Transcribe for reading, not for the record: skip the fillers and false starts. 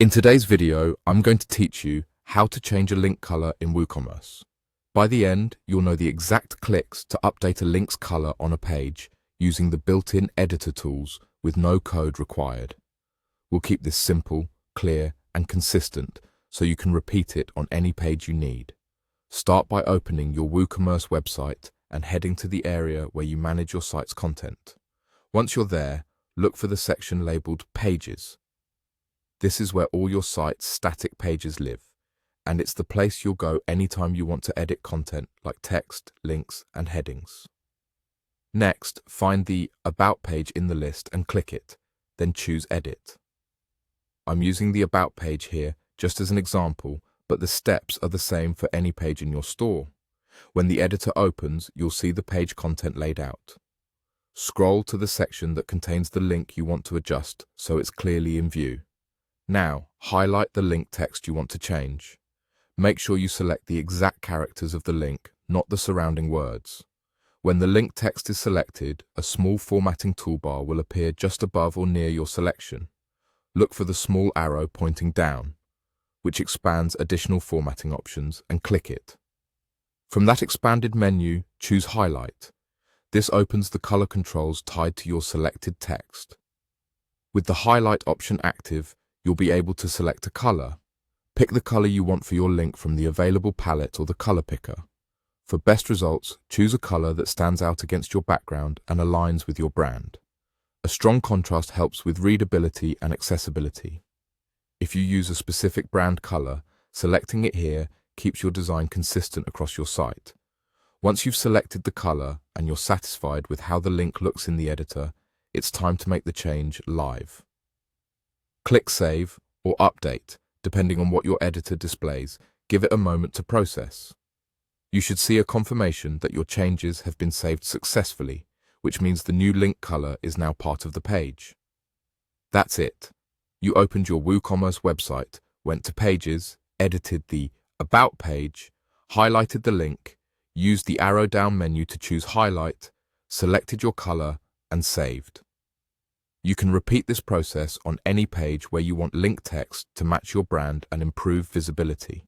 In today's video, I'm going to teach you how to change a link color in WooCommerce. By the end, you'll know the exact clicks to update a link's color on a page using the built-in editor tools with no code required. We'll keep this simple, clear, and consistent so you can repeat it on any page you need. Start by opening your WooCommerce website and heading to the area where you manage your site's content. Once you're there, look for the section labeled Pages. This is where all your site's static pages live, and it's the place you'll go anytime you want to edit content like text, links, and headings. Next, find the About page in the list and click it, then choose Edit. I'm using the About page here just as an example, but the steps are the same for any page in your store. When the editor opens, you'll see the page content laid out. Scroll to the section that contains the link you want to adjust so it's clearly in view. Now, highlight the link text you want to change. Make sure you select the exact characters of the link, not the surrounding words. When the link text is selected, a small formatting toolbar will appear just above or near your selection. Look for the small arrow pointing down, which expands additional formatting options, and click it. From that expanded menu, choose Highlight. This opens the color controls tied to your selected text. With the highlight option active, you'll be able to select a color. Pick the color you want for your link from the available palette or the color picker. For best results, choose a color that stands out against your background and aligns with your brand. A strong contrast helps with readability and accessibility. If you use a specific brand color, selecting it here keeps your design consistent across your site. Once you've selected the color and you're satisfied with how the link looks in the editor, it's time to make the change live. Click Save or Update, depending on what your editor displays. Give it a moment to process. You should see a confirmation that your changes have been saved successfully, which means the new link color is now part of the page. That's it. You opened your WooCommerce website, went to Pages, edited the About page, highlighted the link, used the arrow down menu to choose Highlight, selected your color, and saved. You can repeat this process on any page where you want link text to match your brand and improve visibility.